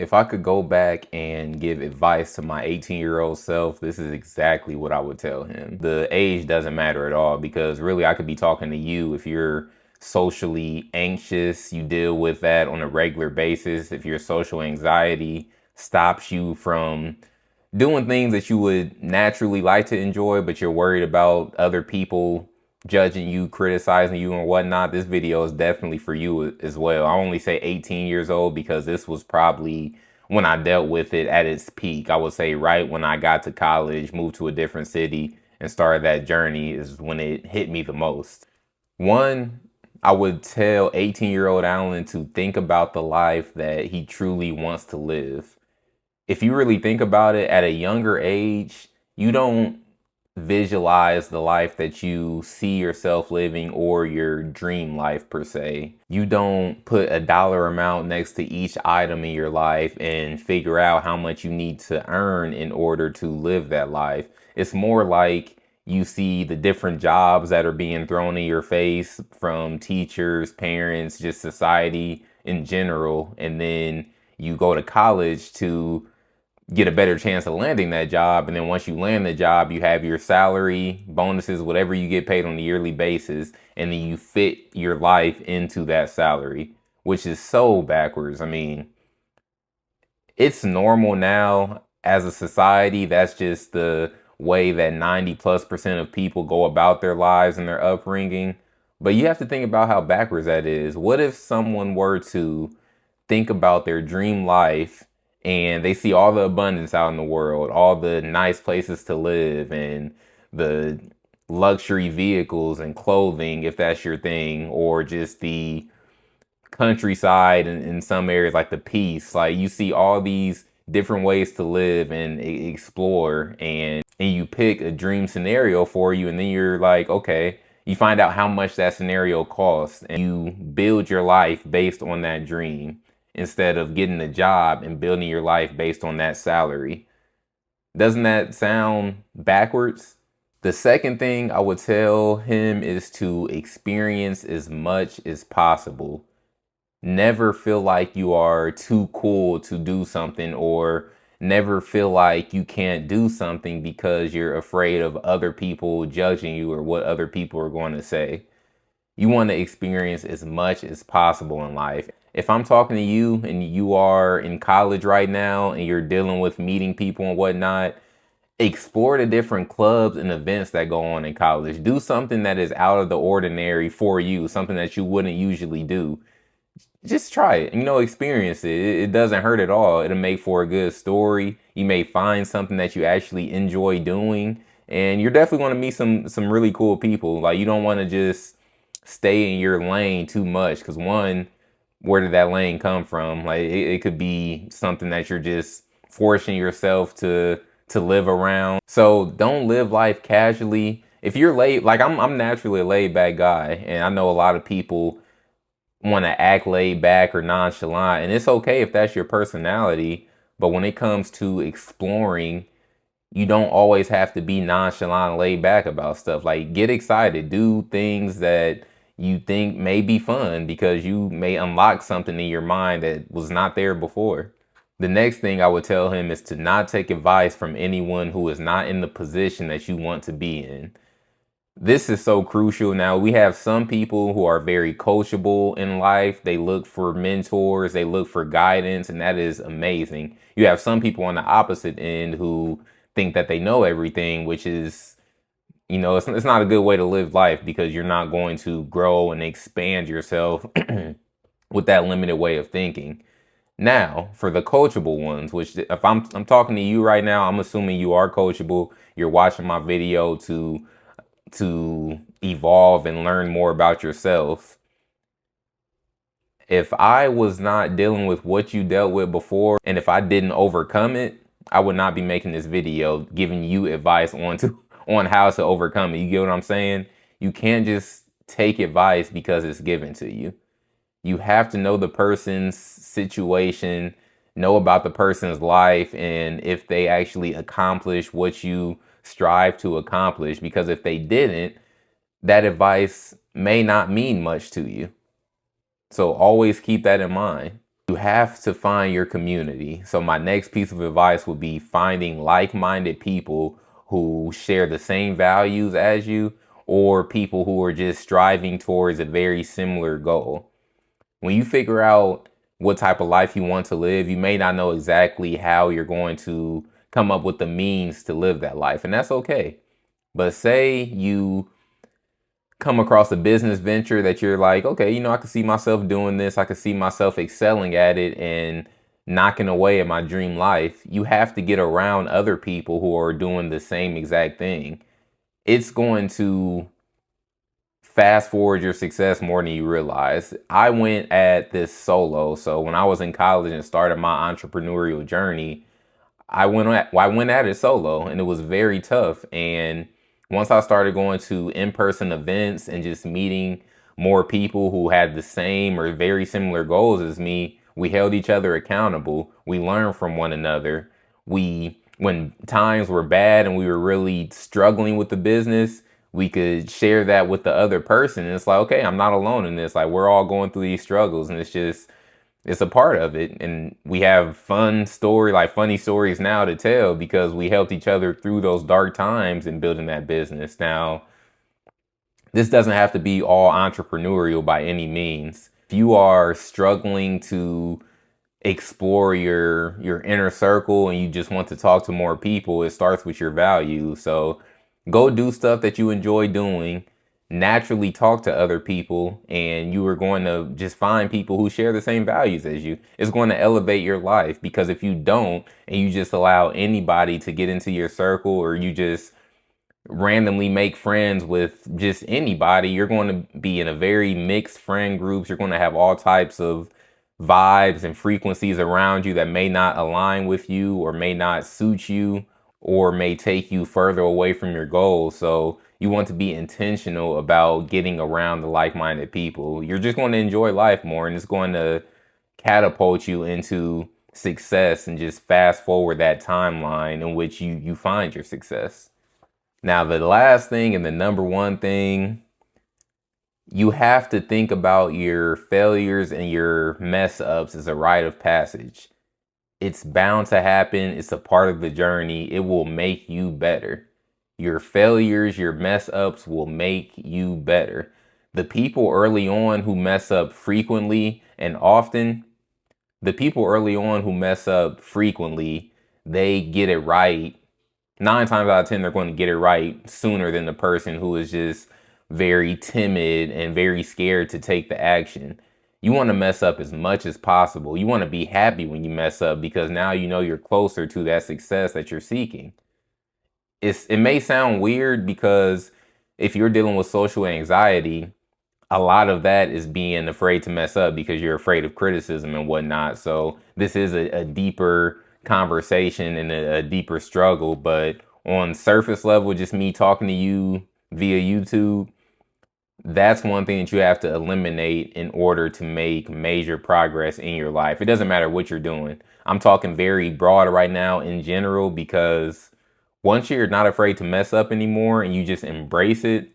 If I could go back and give advice to my 18-year-old self, this is exactly what I would tell him. The age doesn't matter at all because really I could be talking to you if you're socially anxious, you deal with that on a regular basis. If your social anxiety stops you from doing things that you would naturally like to enjoy, but you're worried about other people judging you, criticizing you, and whatnot, this video is definitely for you as well. I only say 18 years old because this was probably when I dealt with it at its peak. I would say right when I got to college, moved to a different city, and started that journey is when it hit me the most. One, I would tell 18-year-old Alan to think about the life that he truly wants to live. If you really think about it, at a younger age, you don't visualize the life that you see yourself living or your dream life per se. You don't put a dollar amount next to each item in your life and figure out how much you need to earn in order to live that life. It's more like you see the different jobs that are being thrown in your face from teachers, parents, just society in general, and then you go to college to get a better chance of landing that job. And then once you land the job, you have your salary, bonuses, whatever you get paid on a yearly basis. And then you fit your life into that salary, which is so backwards. I mean, it's normal now as a society. That's just the way that 90+% of people go about their lives and their upbringing. But you have to think about how backwards that is. What if someone were to think about their dream life and they see all the abundance out in the world, all the nice places to live and the luxury vehicles and clothing, if that's your thing, or just the countryside and in some areas like the peace. Like you see all these different ways to live and explore, and you pick a dream scenario for you, and then you're like, okay, you find out how much that scenario costs and you build your life based on that dream instead of getting a job and building your life based on that salary. Doesn't that sound backwards? The second thing I would tell him is to experience as much as possible. Never feel like you are too cool to do something, or never feel like you can't do something because you're afraid of other people judging you or what other people are going to say. You want to experience as much as possible in life. If I'm talking to you and you are in college right now and you're dealing with meeting people and whatnot, explore the different clubs and events that go on in college. Do something that is out of the ordinary for you, something that you wouldn't usually do. Just try it, experience it. It doesn't hurt at all. It'll make for a good story. You may find something that you actually enjoy doing, and you're definitely going to meet some really cool people. Like, you don't want to just stay in your lane too much, because one, where did that lane come from? Like, it could be something that you're just forcing yourself to live around. So don't live life casually. If you're laid, like I'm naturally a laid back guy, and I know a lot of people want to act laid back or nonchalant, and it's okay if that's your personality. But when it comes to exploring, you don't always have to be nonchalant and laid back about stuff. Like, get excited, do things that you think may be fun because you may unlock something in your mind that was not there before. The next thing I would tell him is to not take advice from anyone who is not in the position that you want to be in. This is so crucial. Now, we have some people who are very coachable in life. They look for mentors, they look for guidance, and that is amazing. You have some people on the opposite end who think that they know everything, which is, it's not a good way to live life because you're not going to grow and expand yourself with that limited way of thinking. Now, for the coachable ones, which if I'm talking to you right now, I'm assuming you are coachable. You're watching my video to evolve and learn more about yourself. If I was not dealing with what you dealt with before, and if I didn't overcome it, I would not be making this video giving you advice on how to overcome it. You get what I'm saying? You can't just take advice because it's given to you. You have to know the person's situation, know about the person's life, and if they actually accomplish what you strive to accomplish. Because if they didn't, that advice may not mean much to you. So always keep that in mind. You have to find your community. So my next piece of advice would be finding like-minded people who share the same values as you, or people who are just striving towards a very similar goal. When you figure out what type of life you want to live, you may not know exactly how you're going to come up with the means to live that life, and that's okay. But say you come across a business venture that you're like, okay, I can see myself doing this. I can see myself excelling at it and knocking away at my dream life. You have to get around other people who are doing the same exact thing. It's going to fast forward your success more than you realize. I went at this solo. So when I was in college and started my entrepreneurial journey, I went at it solo, and it was very tough. And once I started going to in-person events and just meeting more people who had the same or very similar goals as me, we held each other accountable. We learned from one another. When times were bad and we were really struggling with the business, we could share that with the other person. And it's like, okay, I'm not alone in this. Like, we're all going through these struggles, and it's a part of it. And we have funny stories now to tell because we helped each other through those dark times in building that business. Now, this doesn't have to be all entrepreneurial by any means. If you are struggling to explore your inner circle and you just want to talk to more people, it starts with your values. So go do stuff that you enjoy doing. Naturally talk to other people, and you are going to just find people who share the same values as you. It's going to elevate your life, because if you don't and you just allow anybody to get into your circle, or you just randomly make friends with just anybody, you're going to be in a very mixed friend groups. You're going to have all types of vibes and frequencies around you that may not align with you, or may not suit you, or may take you further away from your goals. So you want to be intentional about getting around the like-minded people. You're just going to enjoy life more, and it's going to catapult you into success, and just fast forward that timeline in which you find your success. Now, the last thing, and the number one thing, you have to think about your failures and your mess ups as a rite of passage. It's bound to happen. It's a part of the journey. It will make you better. Your failures, your mess ups will make you better. The people early on who mess up frequently and often, the people early on who mess up frequently, they get it right. 9 times out of 10, they're going to get it right sooner than the person who is just very timid and very scared to take the action. You want to mess up as much as possible. You want to be happy when you mess up, because now you know you're closer to that success that you're seeking. It may sound weird, because if you're dealing with social anxiety, a lot of that is being afraid to mess up because you're afraid of criticism and whatnot. So this is a deeper conversation and a deeper struggle. But on surface level, just me talking to you via YouTube, that's one thing that you have to eliminate in order to make major progress in your life. It doesn't matter what you're doing. I'm talking very broad right now in general, because once you're not afraid to mess up anymore and you just embrace it,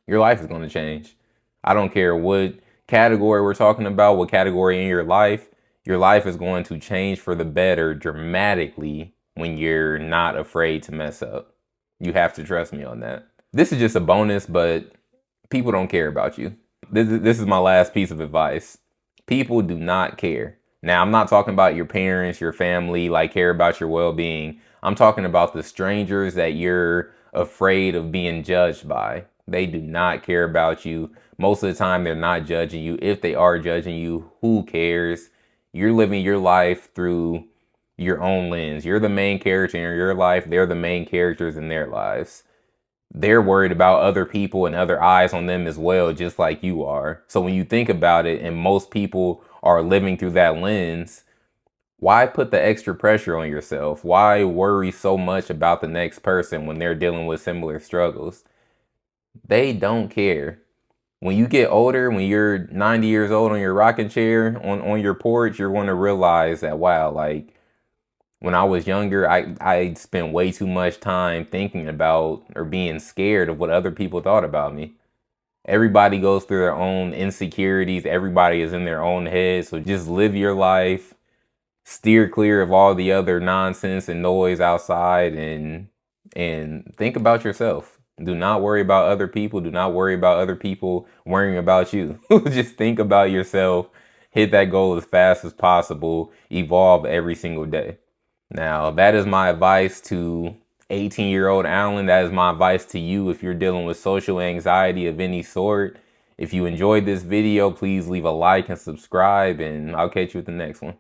your life is going to change. I don't care what category we're talking about, what category in your life is going to change for the better dramatically when you're not afraid to mess up. You have to trust me on that. This is just a bonus, but people don't care about you. This is my last piece of advice. People do not care. Now, I'm not talking about your parents, your family, like care about your well-being. I'm talking about the strangers that you're afraid of being judged by. They do not care about you. Most of the time, they're not judging you. If they are judging you, who cares? You're living your life through your own lens. You're the main character in your life. They're the main characters in their lives. They're worried about other people and other eyes on them as well, just like you are. So when you think about it, and most people are living through that lens, why put the extra pressure on yourself? Why worry so much about the next person when they're dealing with similar struggles? They don't care. When you get older, when you're 90 years old on your rocking chair on your porch, you're going to realize that, wow, like, when I was younger, I spent way too much time thinking about or being scared of what other people thought about me. Everybody goes through their own insecurities. Everybody is in their own head. So just live your life, steer clear of all the other nonsense and noise outside, and think about yourself. Do not worry about other people. Do not worry about other people worrying about you. Just think about yourself. Hit that goal as fast as possible. Evolve every single day. Now, that is my advice to 18-year-old Alan. That is my advice to you if you're dealing with social anxiety of any sort. If you enjoyed this video, please leave a like and subscribe, and I'll catch you with the next one.